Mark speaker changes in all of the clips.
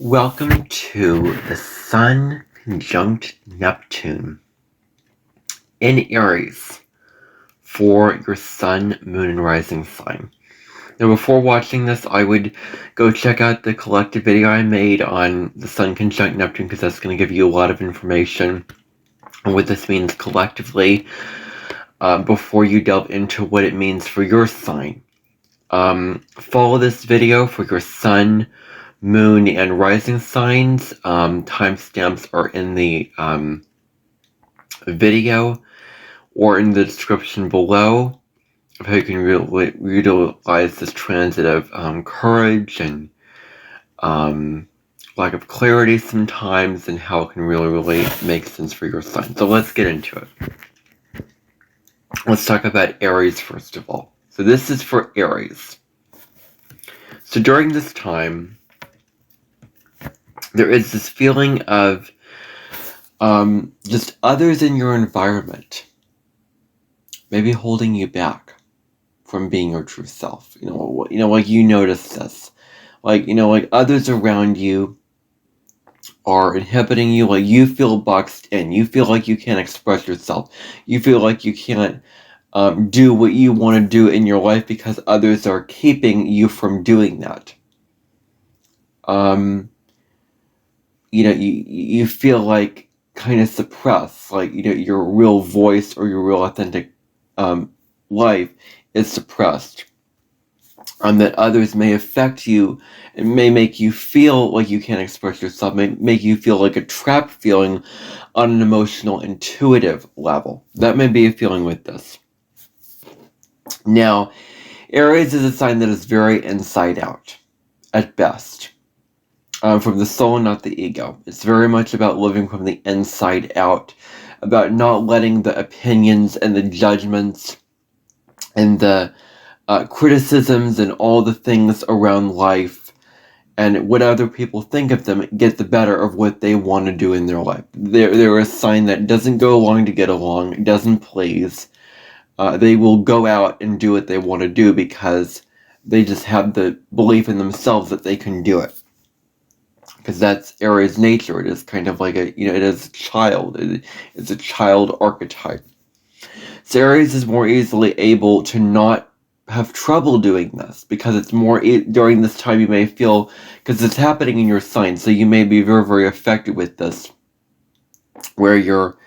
Speaker 1: Welcome to the Sun conjunct Neptune in Aries for your Sun, Moon, and Rising sign. Now, before watching this, I would go check out the collective video I made on the Sun conjunct Neptune, because that's going to give you a lot of information on what this means collectively before you delve into what it means for your sign. Follow this video for your Sun, Moon, and Rising signs. Timestamps are in the video or in the description below of how you can utilize this transit of courage and lack of clarity sometimes, and how it can really make sense for your sign. So let's get into it. Let's talk about Aries first of all. So this is for Aries. So during this time, there is this feeling of just others in your environment maybe holding you back from being your true self. Like you notice this. Like others around you are inhibiting you. Like you feel boxed in. You feel like you can't express yourself. You feel like you can't do what you want to do in your life because others are keeping you from doing that. You feel like kind of suppressed, like, your real voice or your real authentic life is suppressed. That others may affect you and may make you feel like you can't express yourself, may make you feel like a trapped feeling on an emotional, intuitive level. That may be a feeling with this. Now, Aries is a sign that is very inside out, at best. From the soul, not the ego. It's very much about living from the inside out, about not letting the opinions and the judgments and the criticisms and all the things around life and what other people think of them get the better of what they want to do in their life. They're a sign that doesn't go along to get along, doesn't please. They will go out and do what they want to do because they just have the belief in themselves that they can do it. Because that's Aries' nature. It is kind of like it is a child. It's a child archetype. So Aries is more easily able to not have trouble doing this, because it's more during this time you may feel, because it's happening in your sign, so you may be very affected with this, where you're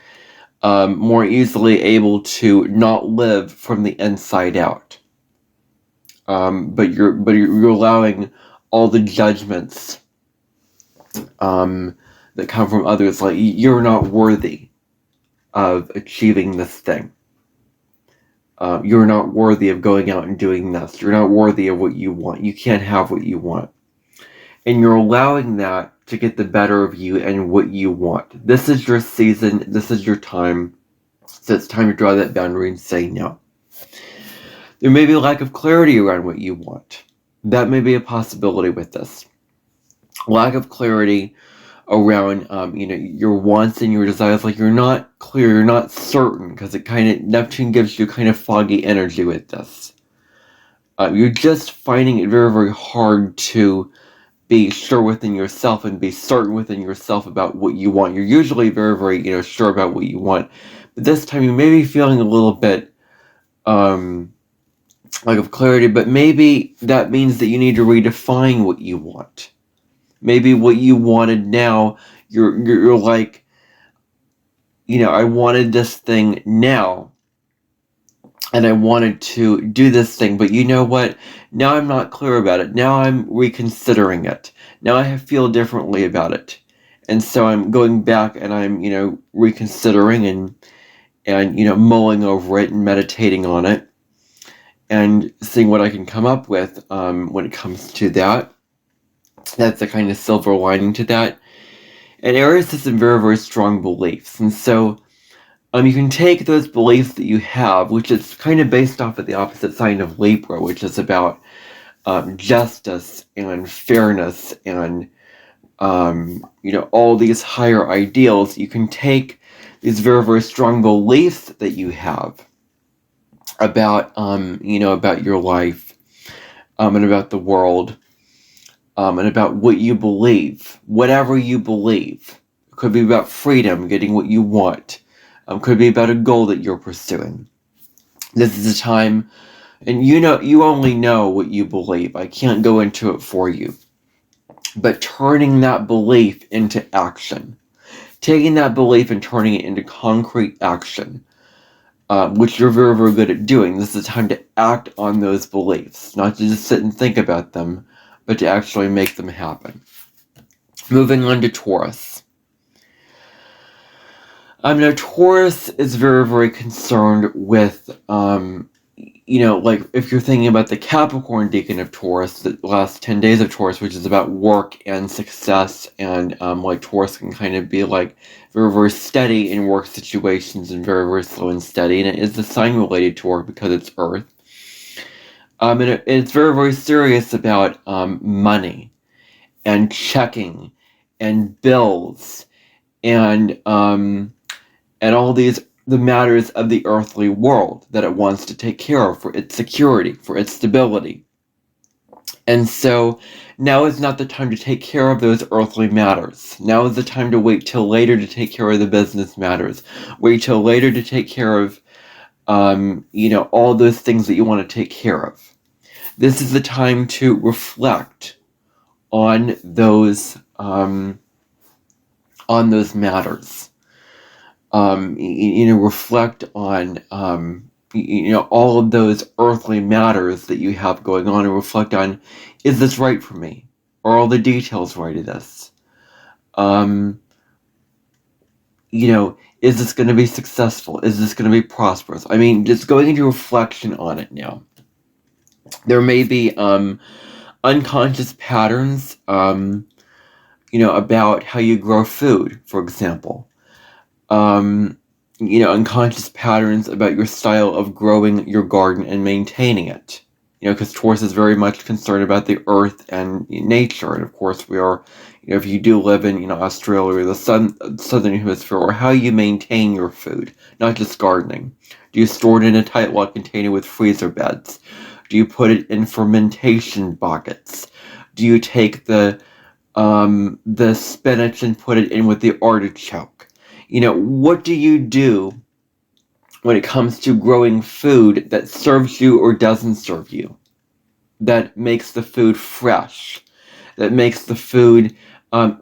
Speaker 1: more easily able to not live from the inside out. But you're allowing all the judgments that come from others, like you're not worthy of achieving this thing. You're not worthy of going out and doing this. You're not worthy of what you want. You can't have what you want. And you're allowing that to get the better of you and what you want. This is your season. This is your time. So it's time to draw that boundary and say no. There may be a lack of clarity around what you want. That may be a possibility with this. Lack of clarity around your wants and your desires. Like you're not clear, you're not certain, because Neptune gives you kind of foggy energy with this. You're just finding it very hard to be sure within yourself and be certain within yourself about what you want. You're usually very sure about what you want, but this time you may be feeling a little bit lack of clarity. But maybe that means that you need to redefine what you want. Maybe what you wanted now, you're like, I wanted this thing now, and I wanted to do this thing, but you know what? Now I'm not clear about it. Now I'm reconsidering it. Now I feel differently about it. And so I'm going back and I'm, reconsidering and mulling over it and meditating on it and seeing what I can come up with when it comes to that. That's a kind of silver lining to that. And Aries has some very strong beliefs. And so you can take those beliefs that you have, which is kind of based off of the opposite sign of Libra, which is about justice and fairness and, all these higher ideals. You can take these very strong beliefs that you have about, about your life and about the world, and about what you believe, whatever you believe. It could be about freedom, getting what you want. Could be about a goal that you're pursuing. This is a time, and you only know what you believe. I can't go into it for you. But turning that belief into action. Taking that belief and turning it into concrete action. Which you're very, very good at doing. This is a time to act on those beliefs. Not to just sit and think about them, but to actually make them happen. Moving on to Taurus. Now Taurus is very, very concerned with, like if you're thinking about the Capricorn decan of Taurus, the last 10 days of Taurus, which is about work and success, and like Taurus can kind of be like very, very steady in work situations and very, very slow and steady, and it is the sign related to work because it's Earth. And it's very, very serious about money and checking and bills and all these the matters of the earthly world that it wants to take care of for its security, for its stability. And so now is not the time to take care of those earthly matters. Now is the time to wait till later to take care of the business matters. Wait till later to take care of, all those things that you want to take care of. This is the time to reflect on those matters. Reflect on, all of those earthly matters that you have going on, and reflect on, is this right for me? Are all the details right of this? Is this going to be successful? Is this going to be prosperous? I mean, just going into reflection on it now. There may be unconscious patterns, about how you grow food, for example. Unconscious patterns about your style of growing your garden and maintaining it. Because Taurus is very much concerned about the earth and nature. And of course we are, if you do live in, Australia or the southern hemisphere, or how you maintain your food, not just gardening. Do you store it in a tight locked container with freezer beds? Do you put it in fermentation buckets? Do you take the spinach and put it in with the artichoke? What do you do when it comes to growing food that serves you or doesn't serve you? That makes the food fresh, that makes the food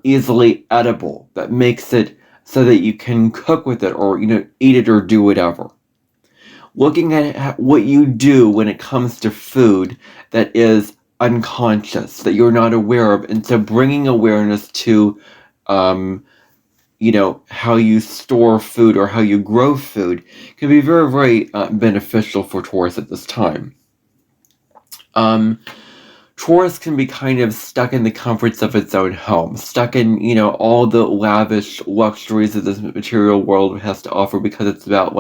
Speaker 1: easily edible, that makes it so that you can cook with it or, eat it or do whatever. Looking at what you do when it comes to food that is unconscious, that you're not aware of, and so bringing awareness to how you store food or how you grow food can be very, very beneficial for Taurus at this time. Taurus can be kind of stuck in the comforts of its own home, stuck in, all the lavish luxuries that this material world has to offer, because it's about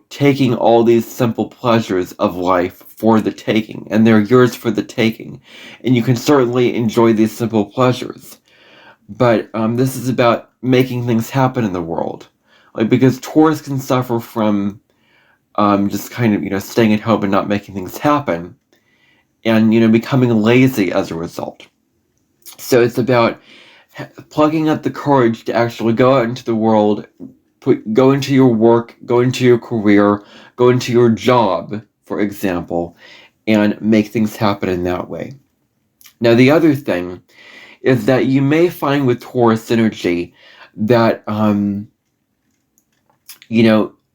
Speaker 1: taking all these simple pleasures of life for the taking, and they're yours for the taking. And you can certainly enjoy these simple pleasures. But this is about making things happen in the world. Because Taurus can suffer from just kind of, staying at home and not making things happen. And, becoming lazy as a result. So it's about plugging up the courage to actually go out into the world, go into your work, go into your career, go into your job, for example, and make things happen in that way. Now, the other thing is that you may find with Taurus energy that,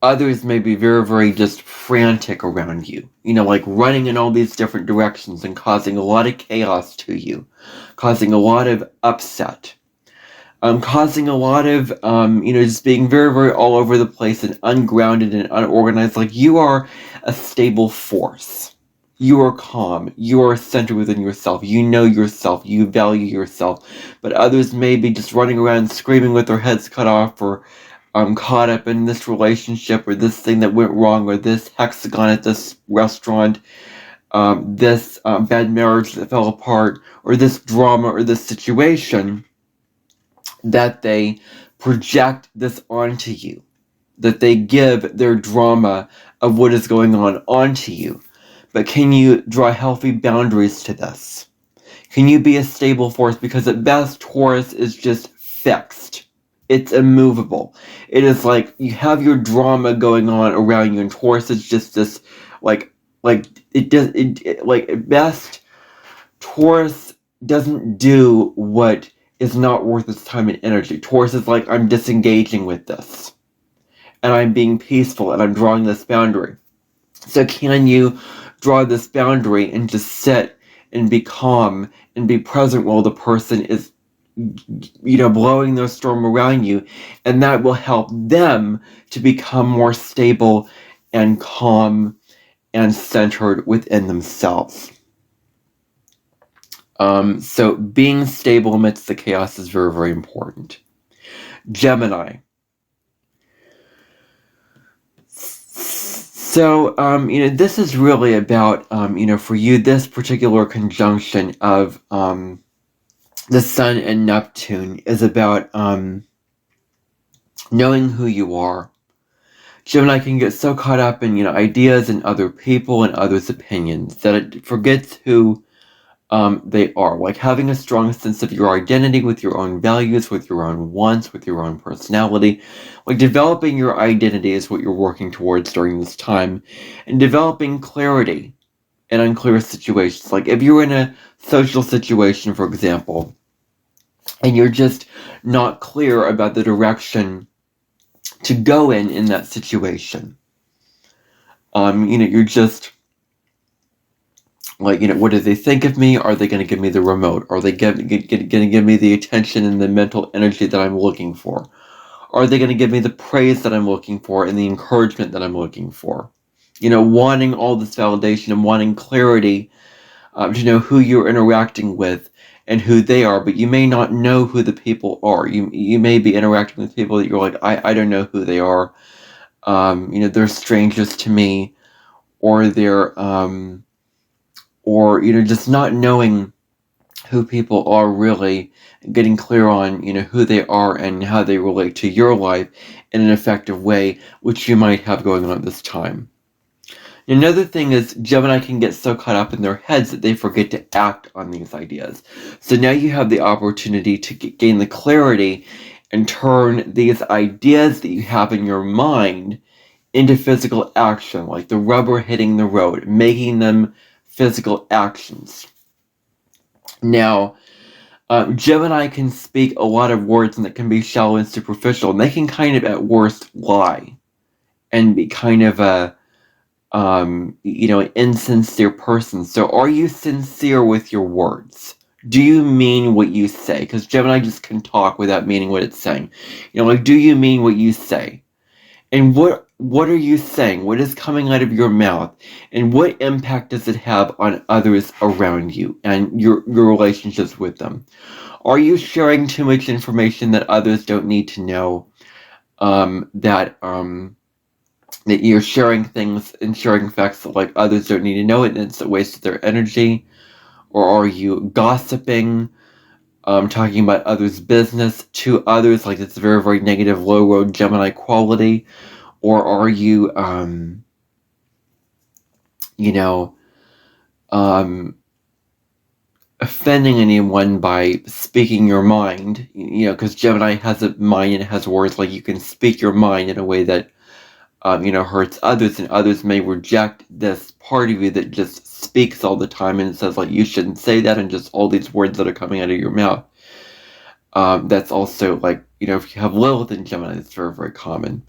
Speaker 1: others may be very, very just frantic around you, like running in all these different directions and causing a lot of chaos to you, causing a lot of upset, causing a lot of, just being very, very all over the place and ungrounded and unorganized. Like, you are a stable force. You are calm. You are centered within yourself. You know yourself. You value yourself. But others may be just running around screaming with their heads cut off, or caught up in this relationship, or this thing that went wrong, or this hexagon at this restaurant, this bad marriage that fell apart, or this drama, or this situation, that they project this onto you, that they give their drama of what is going on onto you. But can you draw healthy boundaries to this? Can you be a stable force? Because at best, Taurus is just fixed. It's immovable. It is like you have your drama going on around you, and Taurus is just this, like at best, Taurus doesn't do what is not worth its time and energy. Taurus is like, I'm disengaging with this, and I'm being peaceful, and I'm drawing this boundary. So can you draw this boundary and just sit and be calm and be present while the person is, blowing their storm around you, and that will help them to become more stable and calm and centered within themselves. So being stable amidst the chaos is very, very important. Gemini. So, this is really about, for you, this particular conjunction of the Sun and Neptune is about knowing who you are. Gemini can get so caught up in, ideas and other people and others' opinions that it forgets who they are. Like having a strong sense of your identity with your own values, with your own wants, with your own personality. Like developing your identity is what you're working towards during this time. And developing clarity in unclear situations. Like if you're in a social situation, for example, and you're just not clear about the direction to go in that situation. You're just like, what do they think of me? Are they going to give me the remote? Are they going to give me the attention and the mental energy that I'm looking for? Are they going to give me the praise that I'm looking for and the encouragement that I'm looking for? Wanting all this validation and wanting clarity to know who you're interacting with and who they are, but you may not know who the people are. You may be interacting with people that you're like, I don't know who they are. They're strangers to me, or they're, just not knowing who people are really, getting clear on, who they are and how they relate to your life in an effective way, which you might have going on at this time. Another thing is Gemini can get so caught up in their heads that they forget to act on these ideas. So now you have the opportunity to gain the clarity and turn these ideas that you have in your mind into physical action, like the rubber hitting the road, making them physical actions. Now, Gemini can speak a lot of words and that can be shallow and superficial, and they can kind of at worst lie and be kind of a an insincere person. So are you sincere with your words? Do you mean what you say? Because Gemini just can talk without meaning what it's saying. Do you mean what you say? And what are you saying? What is coming out of your mouth? And what impact does it have on others around you and your relationships with them? Are you sharing too much information that others don't need to know? That you're sharing things and sharing facts that like others don't need to know it, and it's a waste of their energy? Or are you gossiping, talking about others' business to others, like it's a very, very negative, low road Gemini quality? Or are you, offending anyone by speaking your mind? Because Gemini has a mind and it has words, like you can speak your mind in a way that hurts others, and others may reject this part of you that just speaks all the time and it says like you shouldn't say that, and just all these words that are coming out of your mouth. That's also like, if you have Lilith in Gemini, it's very, very common.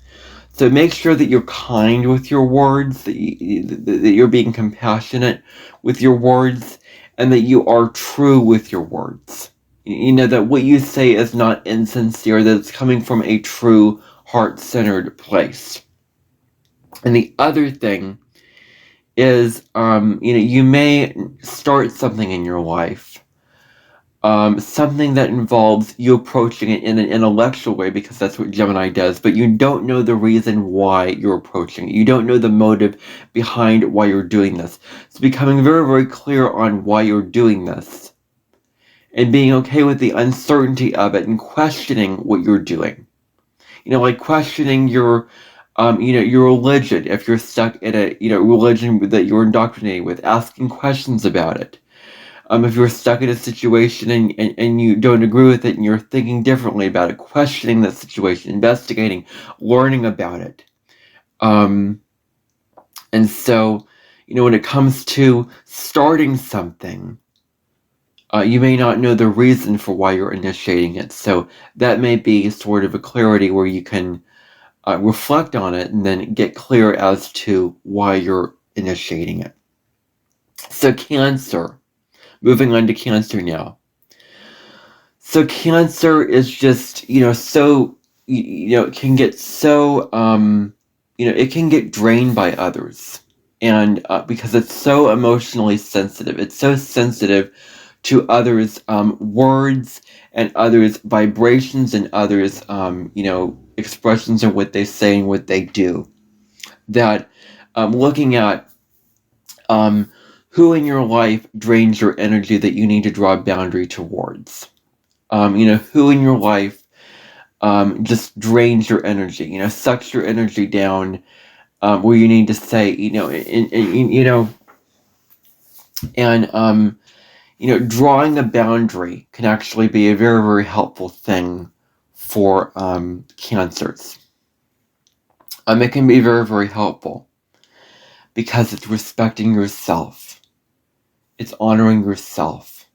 Speaker 1: So make sure that you're kind with your words, that you're being compassionate with your words, and that you are true with your words. That what you say is not insincere, that it's coming from a true heart-centered place. And the other thing is, you may start something in your life, something that involves you approaching it in an intellectual way, because that's what Gemini does, but you don't know the reason why you're approaching it. You don't know the motive behind why you're doing this. So becoming very, very clear on why you're doing this, and being okay with the uncertainty of it, and questioning what you're doing. Like questioning your religion, if you're stuck in a, religion that you're indoctrinated with, asking questions about it. If you're stuck in a situation and you don't agree with it and you're thinking differently about it, questioning that situation, investigating, learning about it. And so, when it comes to starting something, you may not know the reason for why you're initiating it. So that may be sort of a clarity where you can reflect on it and then get clear as to why you're initiating it. So Cancer, moving on to Cancer now. So Cancer is just, so, it can get so, it can get drained by others. And because it's so emotionally sensitive, it's so sensitive to others' words and others' vibrations and others' expressions of what they say and what they do, that looking at who in your life drains your energy that you need to draw a boundary towards. Who in your life just drains your energy, sucks your energy down, where you need to say, drawing a boundary can actually be a very, very helpful thing for Cancers. It can be very, very helpful because it's respecting yourself. It's honoring yourself.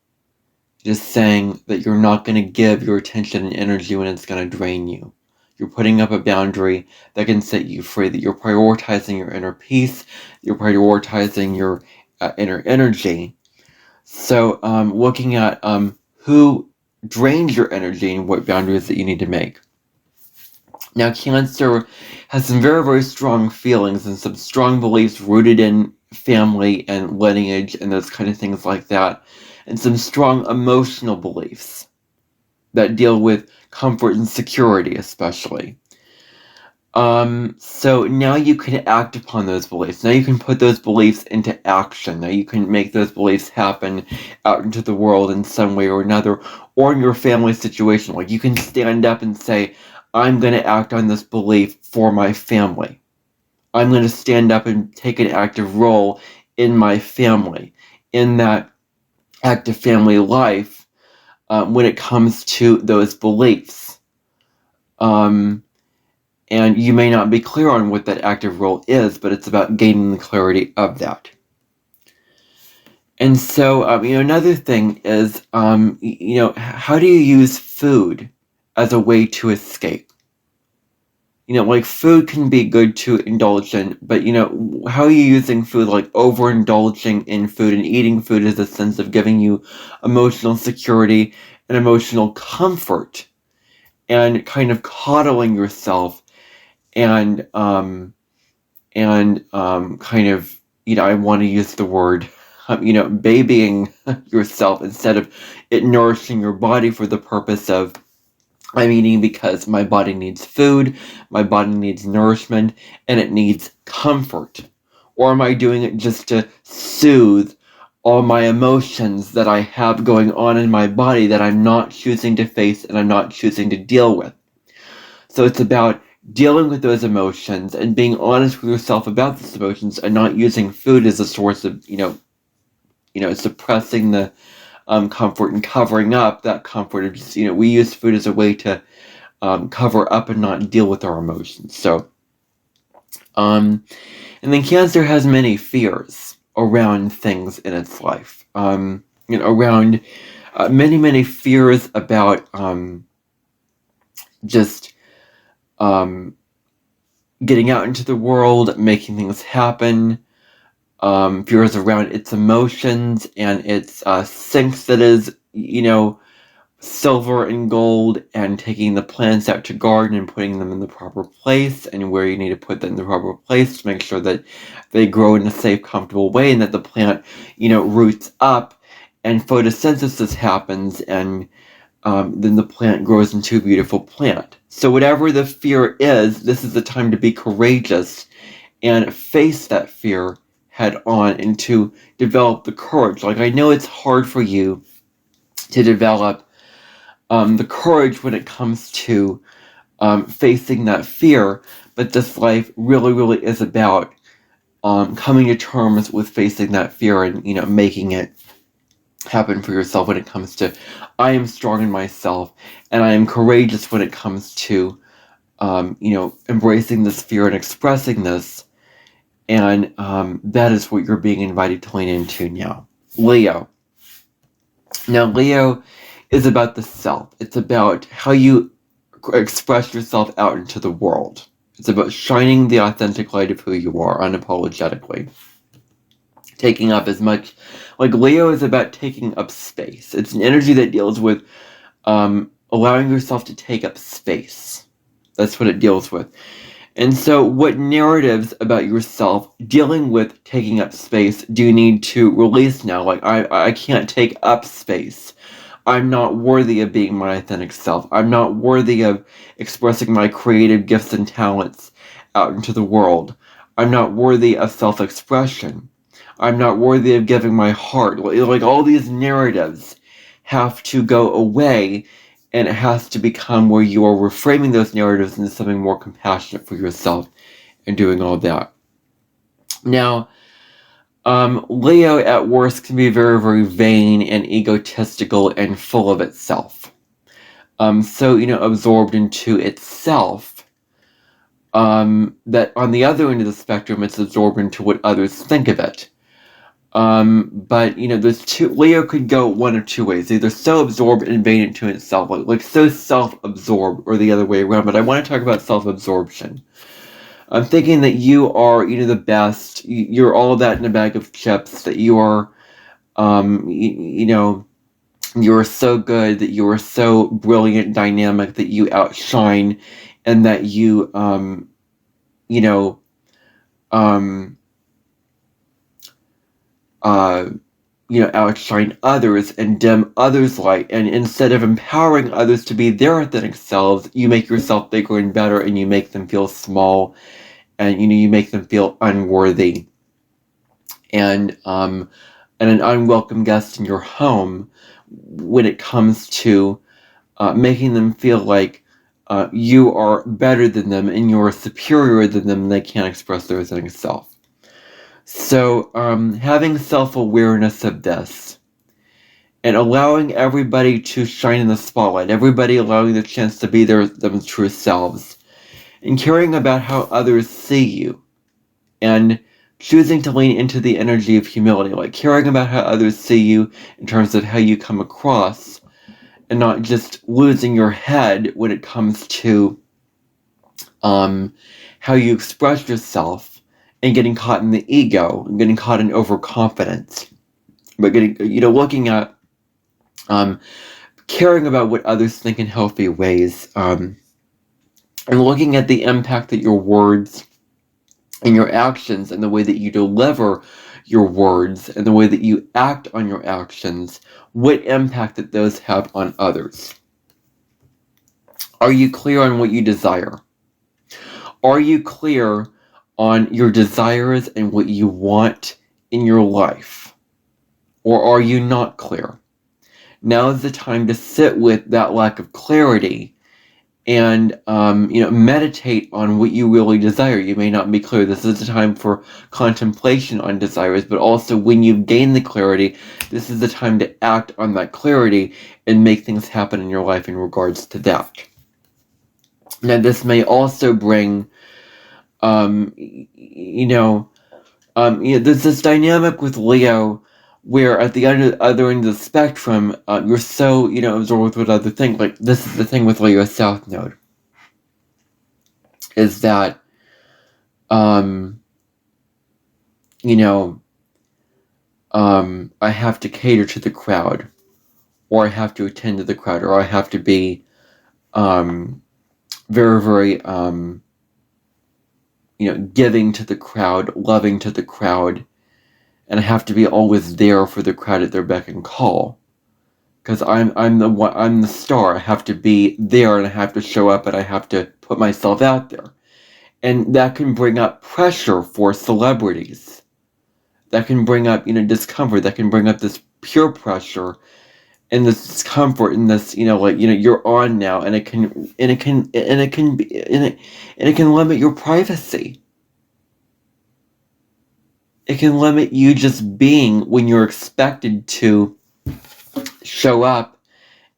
Speaker 1: Just saying that you're not going to give your attention and energy when it's going to drain you. You're putting up a boundary that can set you free, that you're prioritizing your inner peace, you're prioritizing your inner energy. So looking at who drains your energy and what boundaries that you need to make. Now, Cancer has some very, very strong feelings and some strong beliefs rooted in family and lineage and those kind of things like that, and some strong emotional beliefs that deal with comfort and security, especially. So now you can act upon those beliefs. Now you can put those beliefs into action. Now you can make those beliefs happen out into the world in some way or another, or in your family situation. Like you can stand up and say, I'm going to act on this belief for my family. I'm going to stand up and take an active role in my family, in that active family life, when it comes to those beliefs. And you may not be clear on what that active role is, but it's about gaining the clarity of that. And so, another thing is, how do you use food as a way to escape? Like food can be good to indulge in, but, how are you using food? Like overindulging in food and eating food is a sense of giving you emotional security and emotional comfort and kind of coddling yourself and kind of, I want to use the word, babying yourself instead of it nourishing your body for the purpose of, I'm eating because my body needs food, my body needs nourishment, and it needs comfort. Or am I doing it just to soothe all my emotions that I have going on in my body that I'm not choosing to face and I'm not choosing to deal with? So it's about dealing with those emotions and being honest with yourself about those emotions and not using food as a source of, suppressing the comfort and covering up that comfort. Of just, we use food as a way to cover up and not deal with our emotions. So, and then Cancer has many fears around things in its life. Around many, many fears about just getting out into the world, making things happen, fears around its emotions and its sinks that is, silver and gold, and taking the plants out to garden and putting them in the proper place and where you need to put them in the proper place to make sure that they grow in a safe, comfortable way and that the plant, roots up and photosynthesis happens and then the plant grows into a beautiful plant. So whatever the fear is, this is the time to be courageous and face that fear head on and to develop the courage. Like, I know it's hard for you to develop the courage when it comes to facing that fear, but this life really, really is about coming to terms with facing that fear and, making it happen for yourself when it comes to, I am strong in myself and I am courageous when it comes to, embracing this fear and expressing this. And that is what you're being invited to lean into now. Leo. Now, Leo is about the self. It's about how you express yourself out into the world. It's about shining the authentic light of who you are unapologetically. Taking up as much, like Leo is about taking up space. It's an energy that deals with allowing yourself to take up space. That's what it deals with. And so what narratives about yourself dealing with taking up space do you need to release now? Like, I can't take up space. I'm not worthy of being my authentic self. I'm not worthy of expressing my creative gifts and talents out into the world. I'm not worthy of self-expression. I'm not worthy of giving my heart. Like, all these narratives have to go away, and it has to become where you are reframing those narratives into something more compassionate for yourself and doing all that. Now, Leo at worst can be very, very vain and egotistical and full of itself. So, absorbed into itself, that on the other end of the spectrum, it's absorbed into what others think of it. But there's Leo could go one of two ways, either so absorbed and vain into itself, like so self-absorbed, or the other way around. But I want to talk about self-absorption. I'm thinking that you are, the best, you're all that in a bag of chips, that you are, you're so good, that you are so brilliant, dynamic, that you outshine, and that you, outshine others and dim others' light. And instead of empowering others to be their authentic selves, you make yourself bigger and better, and you make them feel small, and you make them feel unworthy, and an unwelcome guest in your home, when it comes to making them feel like you are better than them and you're superior than them, and they can't express their authentic self. So, having self-awareness of this, and allowing everybody to shine in the spotlight, everybody allowing the chance to be their true selves, and caring about how others see you, and choosing to lean into the energy of humility, like caring about how others see you in terms of how you come across, and not just losing your head when it comes to how you express yourself, and getting caught in the ego, and getting caught in overconfidence, but looking at, caring about what others think in healthy ways, and looking at the impact that your words and your actions, and the way that you deliver your words, and the way that you act on your actions, what impact that those have on others. Are you clear on what you desire? Are you clear on your desires and what you want in your life? Or are you not clear? Now is the time to sit with that lack of clarity and meditate on what you really desire. You may not be clear. This is the time for contemplation on desires, but also when you've gained the clarity, this is the time to act on that clarity and make things happen in your life in regards to that. Now, this may also bring, there's this dynamic with Leo where at the other end of the spectrum, you're so, absorbed with other things. Like, this is the thing with Leo South Node, is that, I have to cater to the crowd, or I have to attend to the crowd, or I have to be, very, very, giving to the crowd, loving to the crowd, and I have to be always there for the crowd at their beck and call, because I'm the star. I have to be there, and I have to show up, and I have to put myself out there, and that can bring up pressure for celebrities. That can bring up discomfort. That can bring up this peer pressure and this discomfort, and this you're on now, and it can limit your privacy. It can limit you just being when you're expected to show up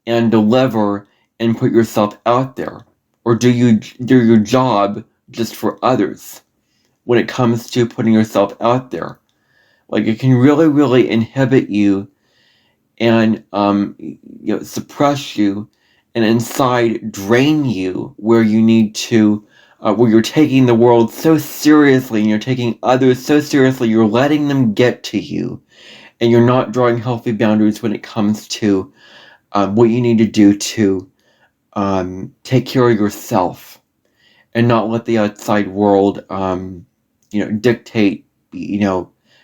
Speaker 1: and deliver and put yourself out there? Or do you do your job just for others when it comes to putting yourself out there? Like, it can really, really inhibit you and suppress you, and inside drain you, where you need to, where you're taking the world so seriously and you're taking others so seriously, you're letting them get to you, and you're not drawing healthy boundaries when it comes to what you need to do to take care of yourself, and not let the outside world, dictate,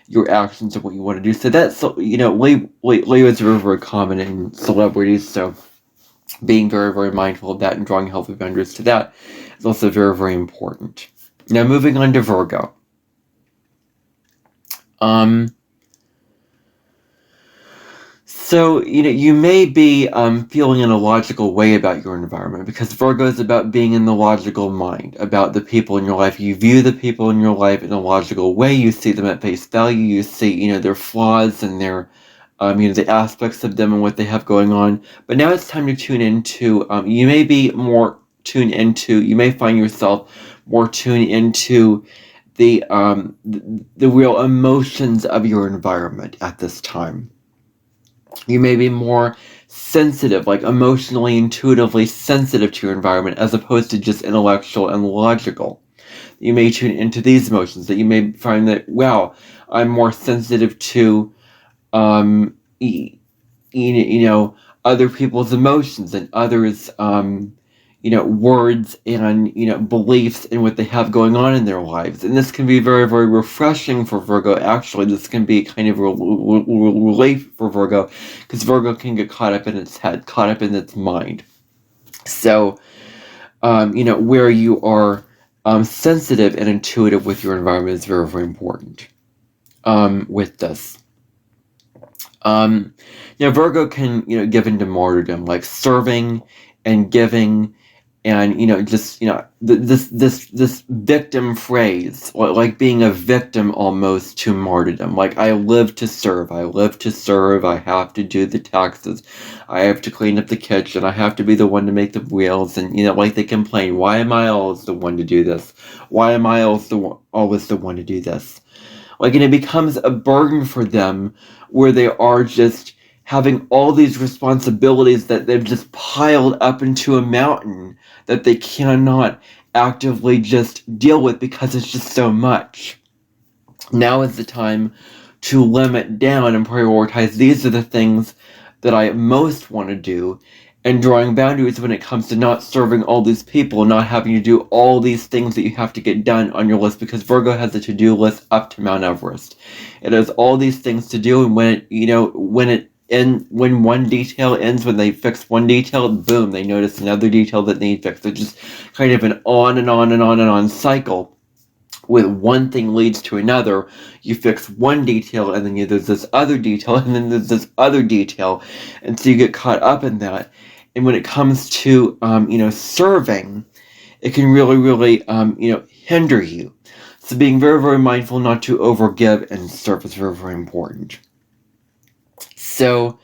Speaker 1: your actions and what you want to do. So that's, Leo is very, very common in celebrities. So being very, very mindful of that and drawing healthy boundaries to that is also very, very important. Now, moving on to Virgo. So, you may be feeling in a logical way about your environment, because Virgo is about being in the logical mind, about the people in your life. You view the people in your life in a logical way. You see them at face value. You see, their flaws and their, the aspects of them and what they have going on. But now it's time to tune into, you may be more tuned into, you may find yourself more tuned into the real emotions of your environment at this time. You may be more sensitive, like emotionally, intuitively sensitive to your environment, as opposed to just intellectual and logical. You may tune into these emotions, that you may find that, wow, I'm more sensitive to, other people's emotions and others, words and, beliefs in what they have going on in their lives. And this can be very, very refreshing for Virgo. Actually, this can be kind of a relief for Virgo, because Virgo can get caught up in its head, caught up in its mind. So, where you are sensitive and intuitive with your environment is very, very important with this. Virgo can, give into martyrdom, like serving and giving, and this victim phrase, like being a victim almost to martyrdom. Like, I live to serve, I have to do the taxes, I have to clean up the kitchen, I have to be the one to make the wheels, and like they complain, why am I always the one to do this? Why am I always the one to do this? Like, and it becomes a burden for them, where they are just having all these responsibilities that they've just piled up into a mountain that they cannot actively just deal with, because it's just so much. Now is the time to limit down and prioritize. These are the things that I most want to do, and drawing boundaries when it comes to not serving all these people, not having to do all these things that you have to get done on your list, because Virgo has a to-do list up to Mount Everest. It has all these things to do, and when one detail ends, when they fix one detail, boom, they notice another detail that needs fixed. It's just kind of an on and on and on and on cycle. With one thing leads to another, you fix one detail, and then there's this other detail, and then there's this other detail, and so you get caught up in that. And when it comes to, serving, it can really, really, hinder you. So being very, very mindful not to overgive and serve is very, very important. So,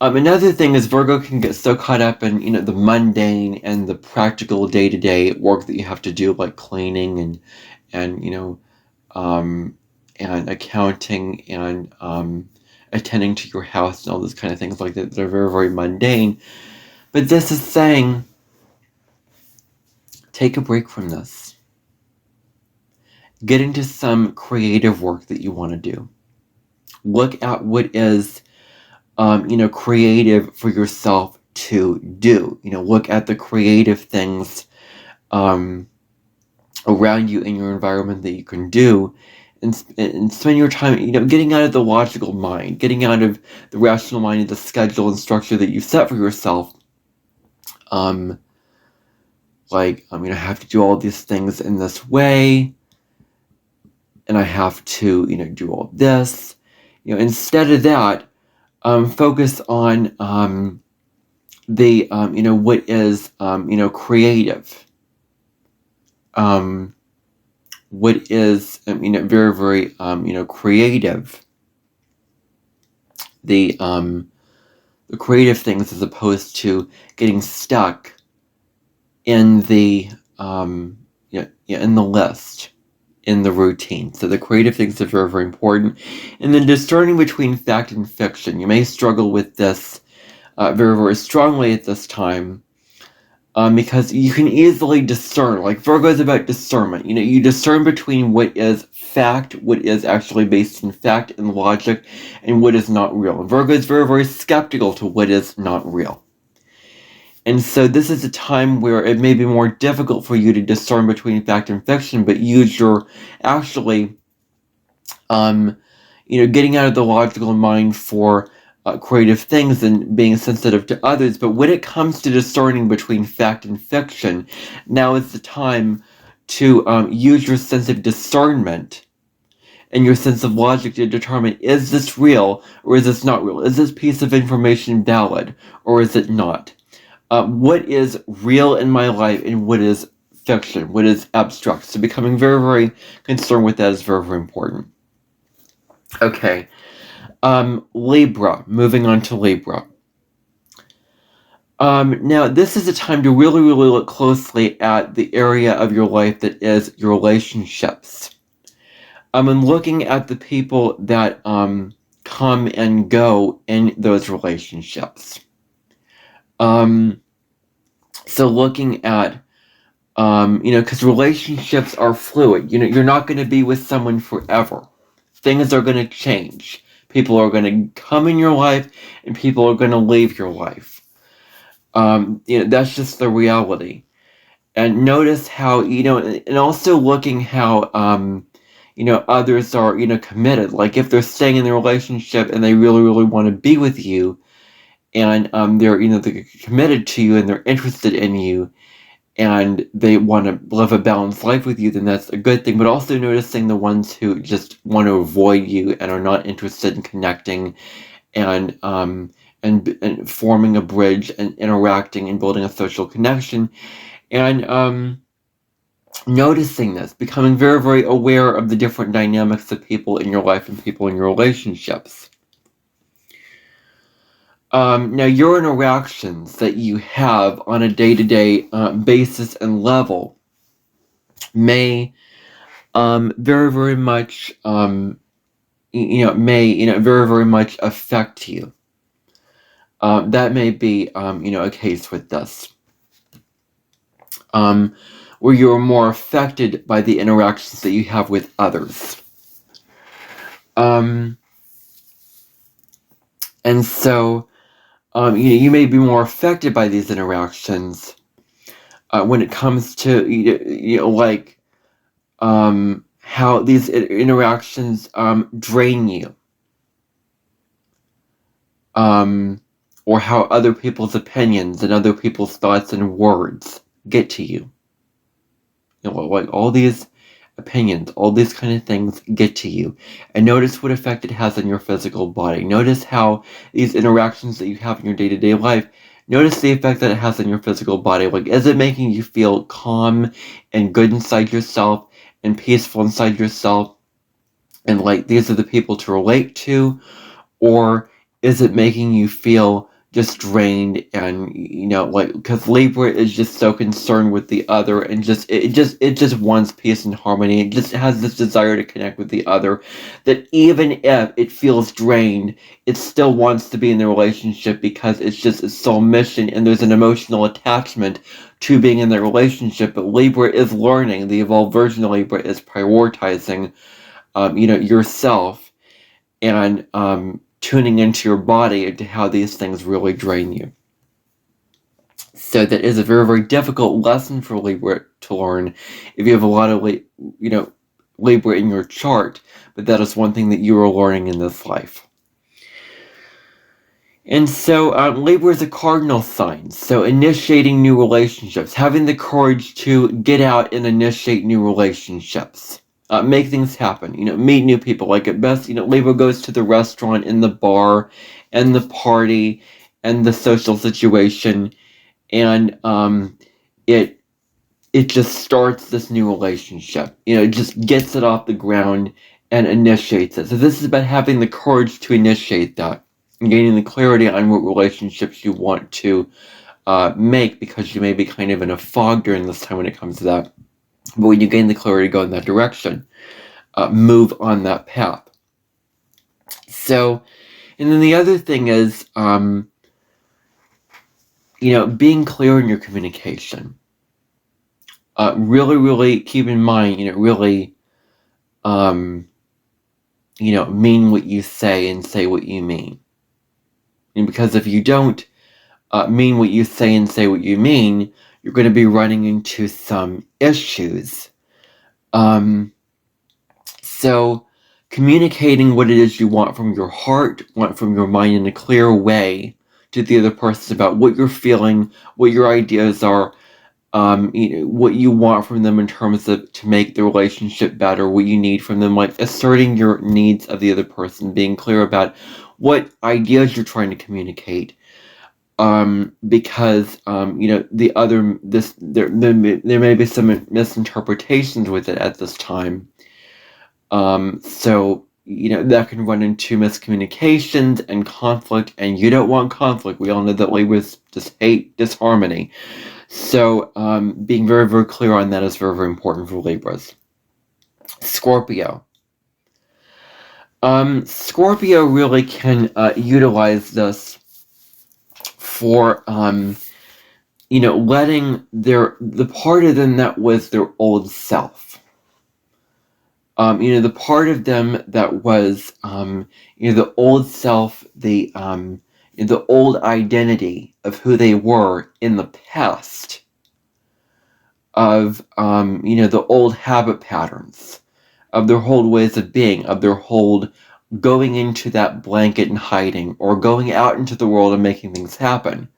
Speaker 1: another thing is, Virgo can get so caught up in, the mundane and the practical day-to-day work that you have to do, like cleaning and and accounting and attending to your house and all those kind of things like that are very, very mundane. But this is saying, take a break from this. Get into some creative work that you want to do. Look at what is, creative for yourself to do. Look at the creative things around you in your environment that you can do, and spend your time, getting out of the logical mind, getting out of the rational mind, of the schedule and structure that you set for yourself. Like, I have to do all these things in this way, and I have to, do all this. Instead of that, focus on the, what is, creative. What is, very, very, creative. The, the creative things, as opposed to getting stuck in the in the list, in the routine. So the creative things are very, very important. And then discerning between fact and fiction. You may struggle with this very, very strongly at this time, because you can easily discern. Like Virgo is about discernment. You discern between what is fact, what is actually based in fact and logic, and what is not real. And Virgo is very, very skeptical to what is not real. And so this is a time where it may be more difficult for you to discern between fact and fiction, but use your actually, getting out of the logical mind for creative things and being sensitive to others. But when it comes to discerning between fact and fiction, now is the time to use your sense of discernment and your sense of logic to determine, is this real or is this not real? Is this piece of information valid or is it not? What is real in my life and what is fiction, what is abstract? So becoming very, very concerned with that is very, very important. Okay. Libra, moving on to Libra. Now, this is a time to really, really look closely at the area of your life that is your relationships. And looking at the people that come and go in those relationships. So looking at, because relationships are fluid. You're not going to be with someone forever. Things are going to change. People are going to come in your life, and people are going to leave your life. That's just the reality. And notice how, and also looking how, others are, committed. Like if they're staying in the relationship and they really, really want to be with you, and they're committed to you and they're interested in you, and they want to live a balanced life with you, then that's a good thing. But also noticing the ones who just want to avoid you and are not interested in connecting and forming a bridge and interacting and building a social connection. And noticing this, becoming very, very aware of the different dynamics of people in your life and people in your relationships. Now, your interactions that you have on a day-to-day basis and level may very, very much, very, very much affect you. That may be, a case with this. Where you're more affected by the interactions that you have with others. And so, you may be more affected by these interactions when it comes to, how these interactions drain you. Or how other people's opinions and other people's thoughts and words get to you. Like all these opinions, all these kind of things get to you. And notice what effect it has on your physical body. Notice how these interactions that you have in your day-to-day life, notice the effect that it has on your physical body. Like, is it making you feel calm and good inside yourself and peaceful inside yourself? And like, these are the people to relate to? Or is it making you feel just drained and, because Libra is just so concerned with the other and it just wants peace and harmony. It just has this desire to connect with the other, that even if it feels drained, it still wants to be in the relationship because it's just its sole mission, and there's an emotional attachment to being in the relationship. But Libra is learning, the evolved version of Libra is prioritizing, yourself and, tuning into your body and to how these things really drain you. So that is a very, very difficult lesson for Libra to learn if you have a lot of, Libra in your chart, but that is one thing that you are learning in this life. And so Libra is a cardinal sign, so initiating new relationships, having the courage to get out and initiate new relationships. Make things happen, meet new people. Like at best, Libra goes to the restaurant and the bar and the party and the social situation, and it just starts this new relationship. It just gets it off the ground and initiates it. So this is about having the courage to initiate that. gaining the clarity on what relationships you want to make, because you may be kind of in a fog during this time when it comes to that. But when you gain the clarity to go in that direction, move on that path. So, and then the other thing is, being clear in your communication. Really, really keep in mind, really, mean what you say and say what you mean. And because if you don't mean what you say and say what you mean, you're going to be running into some issues. So communicating what it is you want from your heart, want from your mind in a clear way to the other person about what you're feeling, what your ideas are, what you want from them in terms of to make the relationship better, what you need from them, like asserting your needs of the other person, being clear about what ideas you're trying to communicate. Because there may be some misinterpretations with it at this time. So that can run into miscommunications and conflict, and you don't want conflict. We all know that Libras just hate disharmony. So being very, very clear on that is very, very important for Libras. Scorpio. Scorpio really can utilize this for letting the part of them that was their old self. The part of them that was the old self, the old identity of who they were in the past, of the old habit patterns, of their old ways of being, of their old going into that blanket and hiding, or going out into the world and making things happen.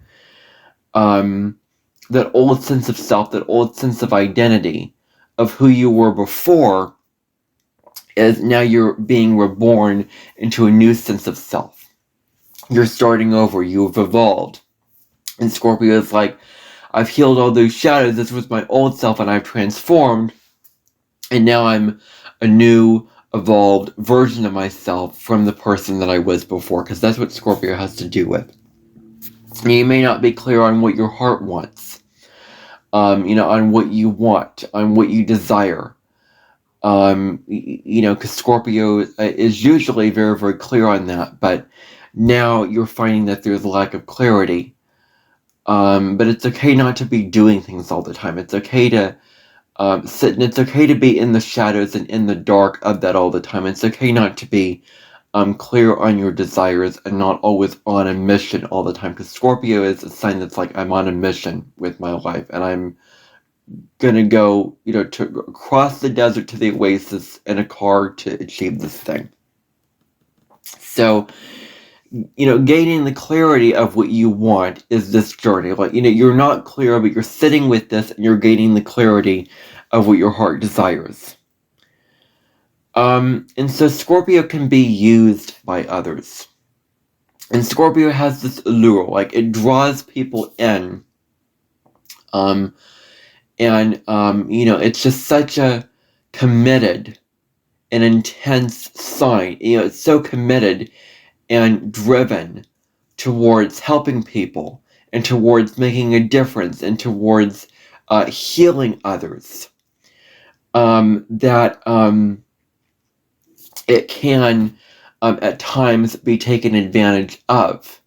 Speaker 1: That old sense of self, that old sense of identity of who you were before, is now you're being reborn into a new sense of self. You're starting over. You've evolved. And Scorpio is like, I've healed all those shadows. This was my old self, and I've transformed. And now I'm a new, evolved version of myself from the person that I was before, because that's what Scorpio has to do with. You may not be clear on what your heart wants, on what you want, on what you desire. Because Scorpio is usually very, very clear on that, but now you're finding that there's a lack of clarity. But it's okay not to be doing things all the time. It's okay to sit, and it's okay to be in the shadows and in the dark of that all the time. It's okay not to be clear on your desires and not always on a mission all the time, because Scorpio is a sign that's like, I'm on a mission with my life, and I'm gonna go, to cross the desert to the oasis in a car to achieve this thing. So, gaining the clarity of what you want is this journey. Like, you're not clear, but you're sitting with this and you're gaining the clarity of what your heart desires. And so Scorpio can be used by others. And Scorpio has this allure, like it draws people in. It's just such a committed and intense sign. It's so committed and driven towards helping people and towards making a difference and towards healing others, that it can at times be taken advantage of.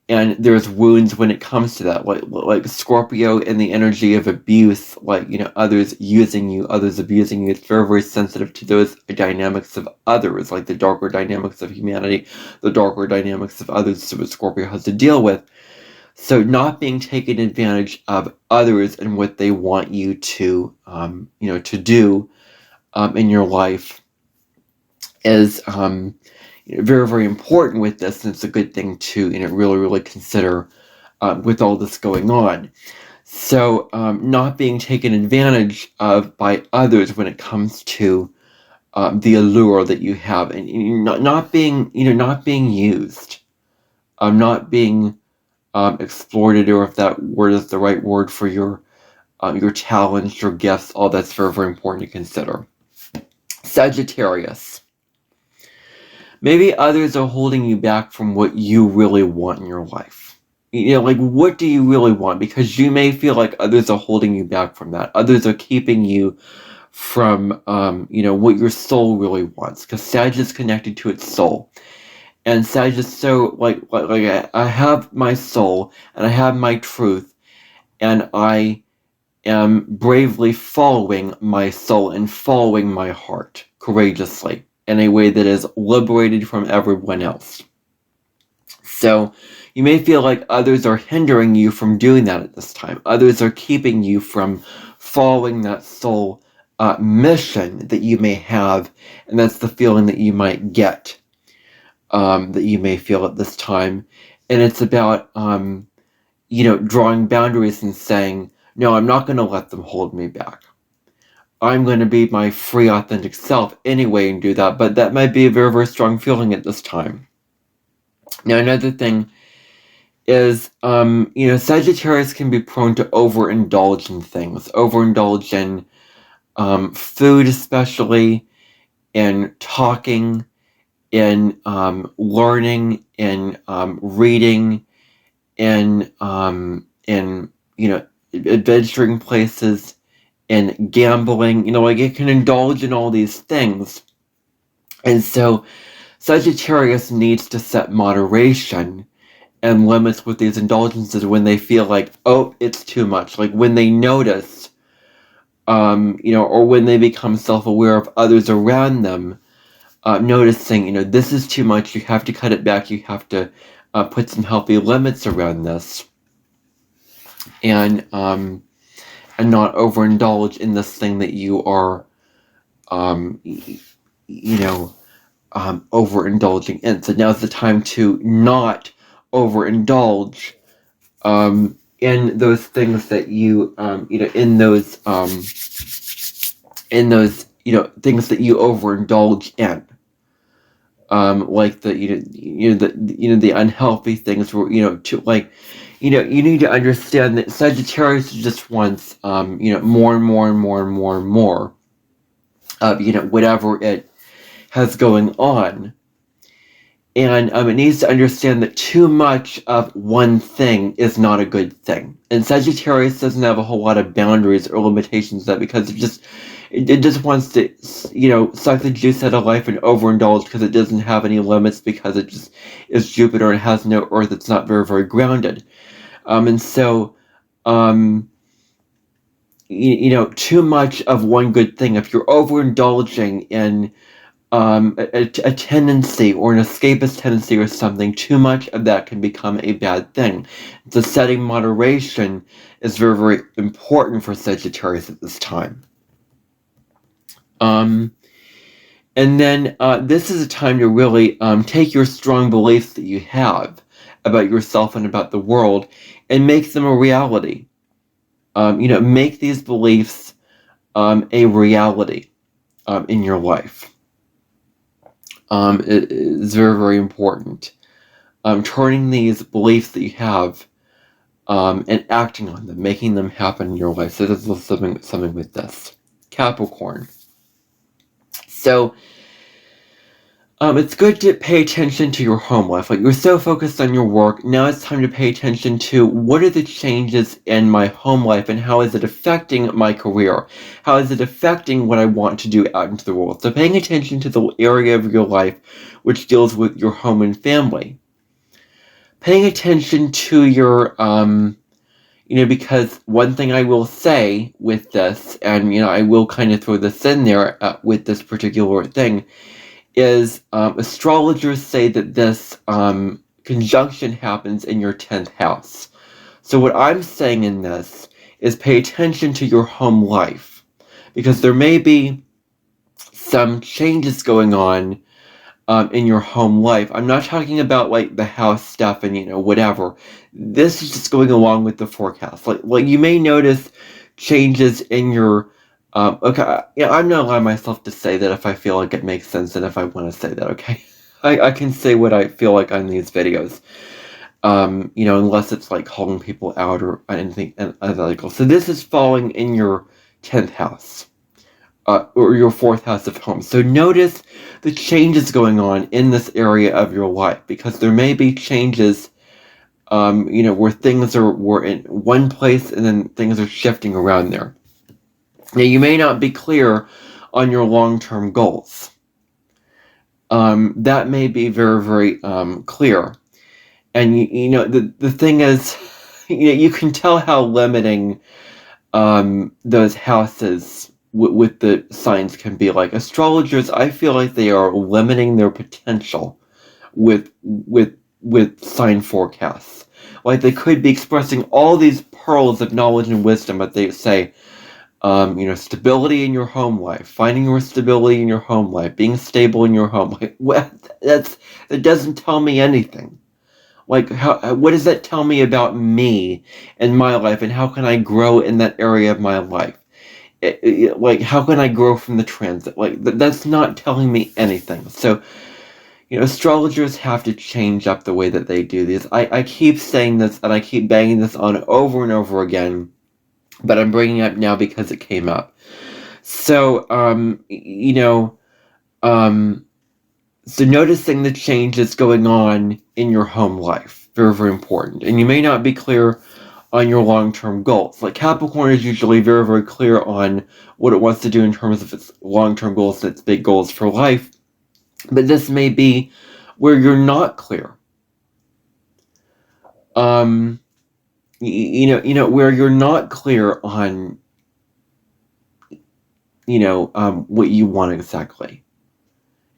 Speaker 1: And there's wounds when it comes to that, like Scorpio and the energy of abuse, others using you, others abusing you. It's very, very sensitive to those dynamics of others, like the darker dynamics of humanity, the darker dynamics of others, so what Scorpio has to deal with. So not being taken advantage of others and what they want you to, to do in your life is very, very important with this, and it's a good thing to really, really consider with all this going on. So not being taken advantage of by others when it comes to the allure that you have, and not being used, not being exploited, or if that word is the right word for your talents, your gifts. All that's very, very important to consider. Sagittarius. Maybe others are holding you back from what you really want in your life. Like, what do you really want? Because you may feel like others are holding you back from that. Others are keeping you from, what your soul really wants. Because Sag is connected to its soul. And Sag is so, like I have my soul, and I have my truth, and I am bravely following my soul and following my heart courageously in a way that is liberated from everyone else. So you may feel like others are hindering you from doing that at this time. Others are keeping you from following that soul mission that you may have, and that's the feeling that you might get, that you may feel at this time. And it's about drawing boundaries and saying, no, I'm not going to let them hold me back. I'm going to be my free, authentic self anyway and do that. But that might be a very, very strong feeling at this time. Now, another thing is, Sagittarius can be prone to overindulge in things. Overindulge in food, especially, in talking, in learning, in reading, in adventuring places, in gambling. It can indulge in all these things. And so Sagittarius needs to set moderation and limits with these indulgences when they feel like, oh, it's too much. Like when they notice, or when they become self-aware of others around them, noticing, this is too much, you have to cut it back, you have to put some healthy limits around this, and not overindulge in this thing that you are, overindulging in. So now's the time to not overindulge in those things that you, things that you overindulge in. Like the unhealthy things where, you need to understand that Sagittarius just wants, more and more and more and more and more of, whatever it has going on. And it needs to understand that too much of one thing is not a good thing. And Sagittarius doesn't have a whole lot of boundaries or limitations that because it just wants to, suck the juice out of life and overindulge because it doesn't have any limits, because it just is Jupiter and has no Earth. It's not very, very grounded. And so, too much of one good thing, if you're overindulging in a tendency or an escapist tendency or something, too much of that can become a bad thing. So setting moderation is very, very important for Sagittarius at this time. And then this is a time to really take your strong beliefs that you have about yourself and about the world and make them a reality. Make these beliefs a reality in your life. It is very, very important. Turning these beliefs that you have and acting on them, making them happen in your life. So this is something with this. Capricorn. So, it's good to pay attention to your home life. Like, you're so focused on your work, now it's time to pay attention to what are the changes in my home life and how is it affecting my career? How is it affecting what I want to do out into the world? So paying attention to the area of your life which deals with your home and family. Paying attention to your, because one thing I will say with this, and, I will kind of throw this in there with this particular thing, is astrologers say that this conjunction happens in your 10th house. So what I'm saying in this is pay attention to your home life, because there may be some changes going on in your home life. I'm not talking about like the house stuff and whatever. This is just going along with the forecast. Like you may notice changes in your okay, I'm not allowing myself to say that if I feel like it makes sense and if I want to say that, okay? I can say what I feel like on these videos, unless it's like calling people out or anything unethical. So this is falling in your 10th house, or your fourth house of home. So notice the changes going on in this area of your life, because there may be changes, where things were in one place and then things are shifting around there. Now, you may not be clear on your long-term goals. That may be very, very clear. And, the thing is, you can tell how limiting those houses with the signs can be. Like astrologers, I feel like they are limiting their potential with sign forecasts. Like they could be expressing all these pearls of knowledge and wisdom, but they say, stability in your home life, finding your stability in your home life, being stable in your home life. That doesn't tell me anything. Like, what does that tell me about me and my life, and how can I grow in that area of my life? Like, how can I grow from the transit? Like, that's not telling me anything. So, astrologers have to change up the way that they do these. I keep saying this, and I keep banging this on over and over again, but I'm bringing it up now because it came up. So, so noticing the changes going on in your home life, very, very important. And you may not be clear on your long-term goals. Like Capricorn is usually very, very clear on what it wants to do in terms of its long-term goals and its big goals for life. But this may be where you're not clear. Where you're not clear on, what you want exactly.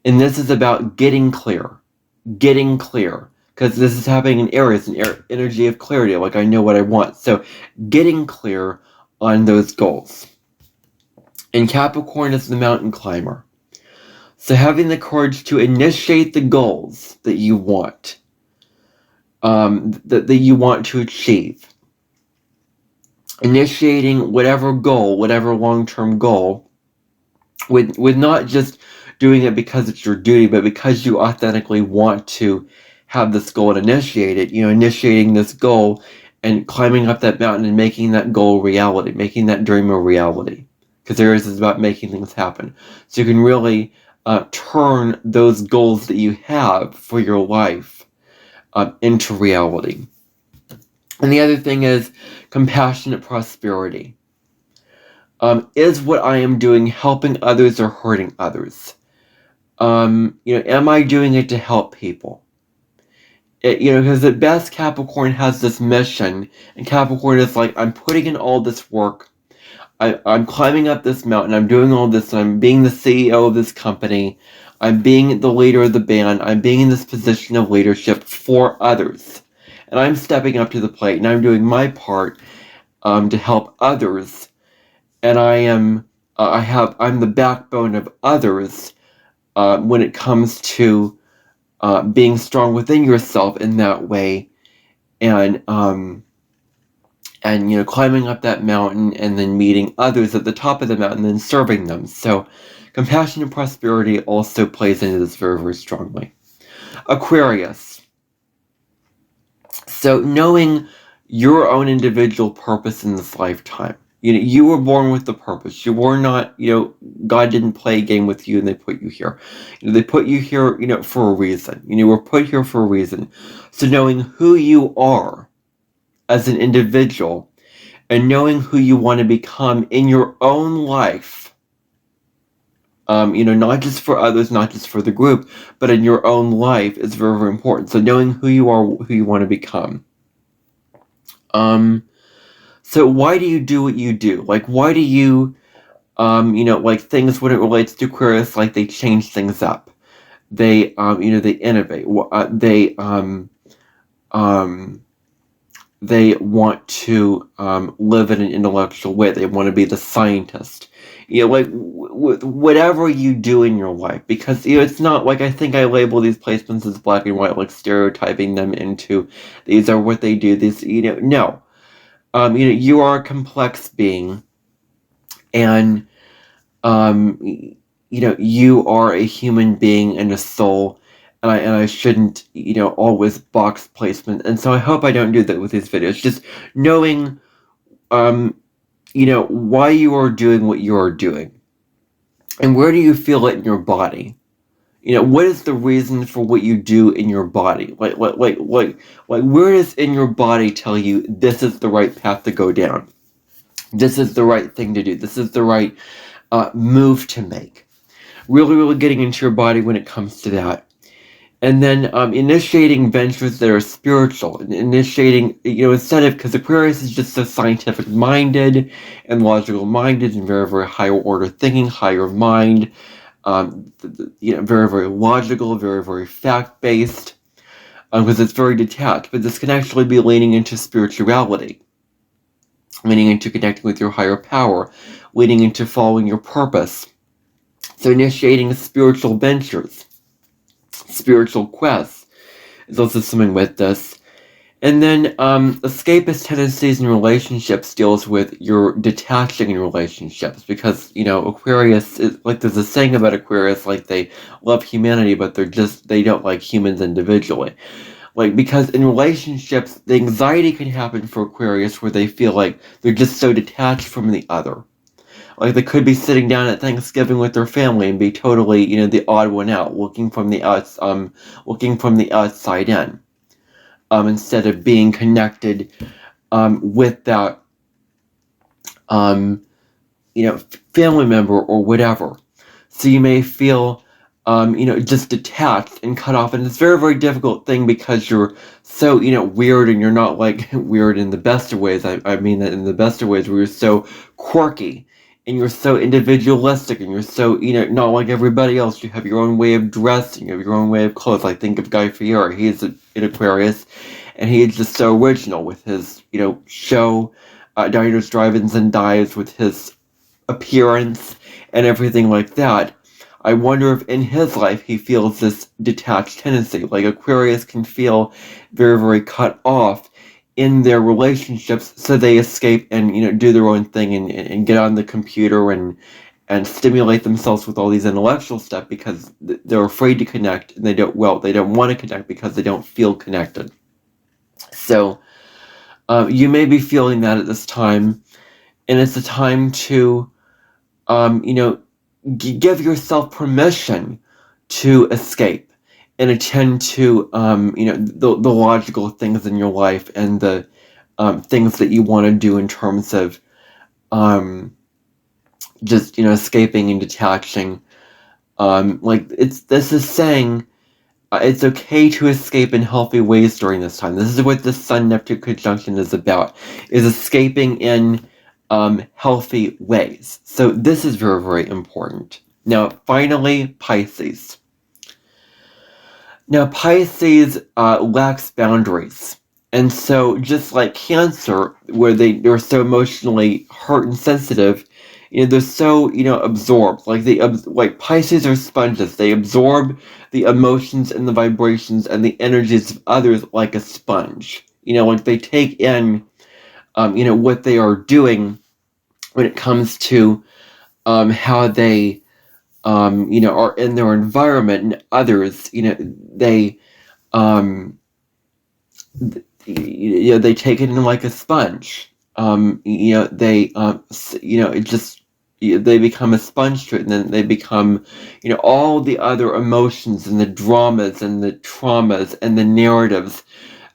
Speaker 1: And this is about getting clear, because this is happening in Aries, an energy of clarity, like I know what I want. So getting clear on those goals. And Capricorn is the mountain climber. So having the courage to initiate the goals that you want, that you want to achieve. Initiating whatever goal, whatever long-term goal, with not just doing it because it's your duty, but because you authentically want to have this goal and initiate it, initiating this goal and climbing up that mountain and making that goal reality, making that dream a reality. Because Aries is about making things happen. So you can really turn those goals that you have for your life into reality. And the other thing is compassionate prosperity. Is what I am doing helping others or hurting others? Am I doing it to help people? Because at best Capricorn has this mission, and Capricorn is like, I'm putting in all this work, I'm climbing up this mountain, I'm doing all this, I'm being the CEO of this company, I'm being the leader of the band, I'm being in this position of leadership for others. And I'm stepping up to the plate, and I'm doing my part to help others. And I'm the backbone of others when it comes to being strong within yourself in that way, and climbing up that mountain and then meeting others at the top of the mountain and then serving them. So compassion and prosperity also plays into this very, very strongly. Aquarius. So knowing your own individual purpose in this lifetime. You were born with the purpose. You were not, God didn't play a game with you and they put you here. They put you here, for a reason. You were put here for a reason. So knowing who you are as an individual and knowing who you want to become in your own life, not just for others, not just for the group, but in your own life is very, very important. So knowing who you are, who you want to become. So why do you do what you do? Like, why do you, like things when it relates to Aquarius, like they change things up. They, they innovate. They want to live in an intellectual way. They want to be the scientist. Like whatever you do in your life, because it's not like I think I label these placements as black and white, like stereotyping them into these are what they do. These, no. You are a complex being, and you are a human being and a soul, and I shouldn't always box placement, and so I hope I don't do that with these videos. Just knowing why you are doing what you are doing, And where do you feel it in your body? What is the reason for what you do in your body? Where does in your body tell you this is the right path to go down? This is the right thing to do. This is the right move to make. Really, really getting into your body when it comes to that. And then initiating ventures that are spiritual. Initiating, instead of, because Aquarius is just so scientific minded and logical minded and very, very higher order thinking, higher mind. Very, very logical, very, very fact-based, because it's very detached. But this can actually be leaning into spirituality, leaning into connecting with your higher power, leaning into following your purpose. So initiating spiritual ventures, spiritual quests is also something with this. And then escapist tendencies in relationships deals with your detaching in relationships, because Aquarius is like, there's a saying about Aquarius, like they love humanity but they don't like humans individually, like, because in relationships the anxiety can happen for Aquarius where they feel like they're just so detached from the other. Like they could be sitting down at Thanksgiving with their family and be totally the odd one out, looking from the outside in. Instead of being connected with that, family member or whatever. So you may feel, just detached and cut off. And it's a very, very difficult thing because you're so, weird, and you're not like weird in the best of ways. I mean that in the best of ways, where you're so quirky and you're so individualistic and you're so, not like everybody else. You have your own way of dressing, you have your own way of clothes. I think of Guy Fieri. He's an Aquarius. And he is just so original with his, show, diners, drive-ins, and dives, with his appearance and everything like that. I wonder if in his life he feels this detached tendency. Like Aquarius can feel very, very cut off in their relationships, so they escape and, do their own thing and get on the computer and stimulate themselves with all these intellectual stuff because they're afraid to connect, and they don't want to connect because they don't feel connected. So you may be feeling that at this time, and it's a time to, give yourself permission to escape and attend to, the logical things in your life and the things that you want to do in terms of just, escaping and detaching. This is saying, it's okay to escape in healthy ways during this time. This is what the Sun-Neptune conjunction is about, is escaping in healthy ways. So this is very, very important. Now, finally, Pisces. Now, Pisces lacks boundaries. And so, just like Cancer, where they're so emotionally hurt and sensitive, they're so, absorbed. Like Pisces are sponges. They absorb the emotions and the vibrations and the energies of others like a sponge. Like they take in, what they are doing when it comes to how they, are in their environment, and others, they, they take it in like a sponge. They become a sponge to it, and then they become, all the other emotions and the dramas and the traumas and the narratives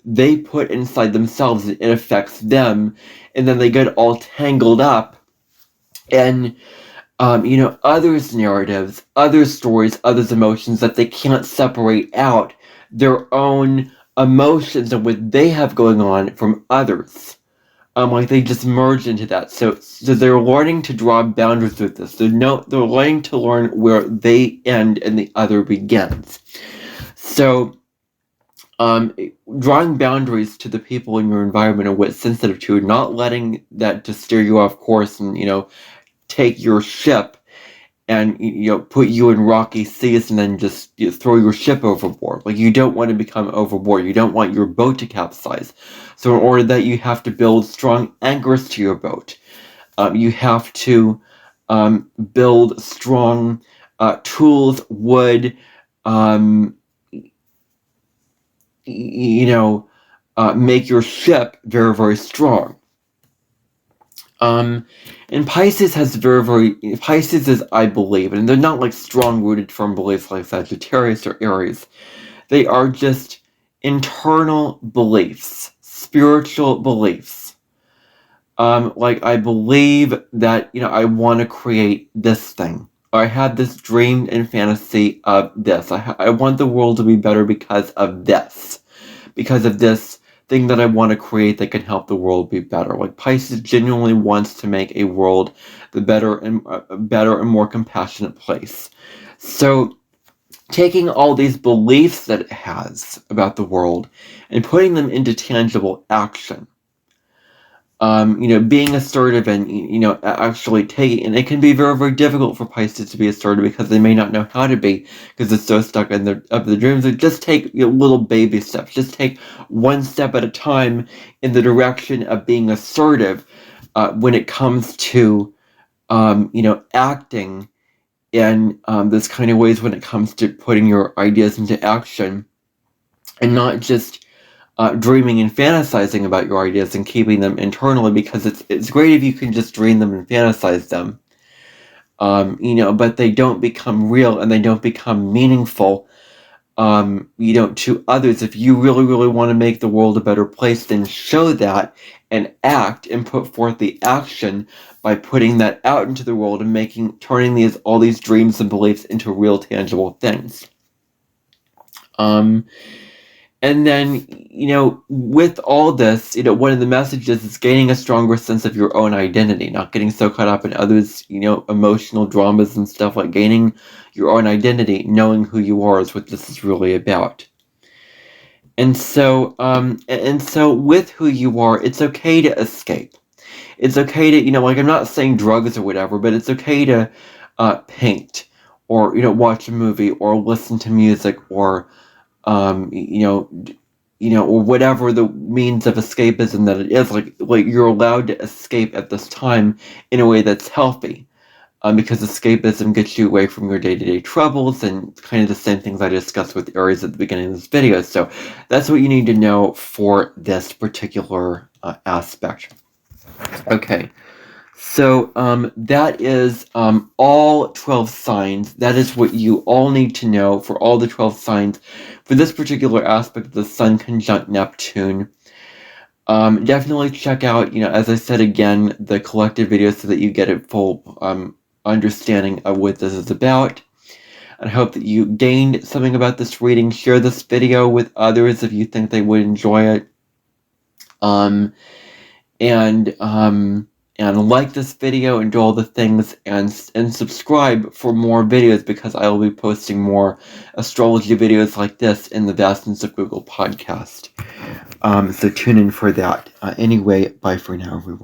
Speaker 1: they put inside themselves, and it affects them, and then they get all tangled up in, others' narratives, others' stories, others' emotions that they can't separate out their own emotions and what they have going on from others. Like they just merge into that. So they're learning to draw boundaries with this. They're learning to learn where they end and the other begins. So, drawing boundaries to the people in your environment and what's sensitive to, not letting that just steer you off course and, take your ship and, put you in rocky seas and then just throw your ship overboard. Like, you don't want to become overboard. You don't want your boat to capsize. So in order that, you have to build strong anchors to your boat. You have to build strong tools, wood, make your ship very, very strong. And Pisces has Pisces is, I believe, and they're not like strong-rooted firm beliefs like Sagittarius or Aries. They are just internal beliefs, spiritual beliefs. Like I believe that, I want to create this thing. Or I have this dream and fantasy of this. I want the world to be better because of this. Because of this thing that I want to create that can help the world be better. Like Pisces genuinely wants to make a world a better and more compassionate place. So taking all these beliefs that it has about the world and putting them into tangible action. Being assertive and, actually taking, and it can be very, very difficult for Pisces to be assertive because they may not know how to be because they're so stuck in their dreams. So just take little baby steps. Just take one step at a time in the direction of being assertive when it comes to, acting in this kind of ways when it comes to putting your ideas into action and not just dreaming and fantasizing about your ideas and keeping them internally, because it's great if you can just dream them and fantasize them, but they don't become real and they don't become meaningful, to others. If you really, really want to make the world a better place, then show that and act and put forth the action by putting that out into the world and turning all these dreams and beliefs into real, tangible things. And then, with all this, one of the messages is gaining a stronger sense of your own identity, not getting so caught up in others', emotional dramas and stuff. Like gaining your own identity, knowing who you are is what this is really about. And so with who you are, it's okay to escape. It's okay to, like, I'm not saying drugs or whatever, but it's okay to paint or, watch a movie or listen to music or, or whatever the means of escapism that it is, like you're allowed to escape at this time in a way that's healthy, because escapism gets you away from your day-to-day troubles and kind of the same things I discussed with Aries at the beginning of this video. So that's what you need to know for this particular aspect. Okay. So that is all 12 signs. That is what you all need to know for all the 12 signs for this particular aspect of the Sun conjunct Neptune. Definitely check out, as I said again, the collective videos so that you get a full understanding of what this is about. I hope that you gained something about this reading. Share this video with others if you think they would enjoy it. And like this video and do all the things and subscribe for more videos, because I will be posting more astrology videos like this in the vastness of Google Podcast. So tune in for that. Anyway, bye for now, everyone.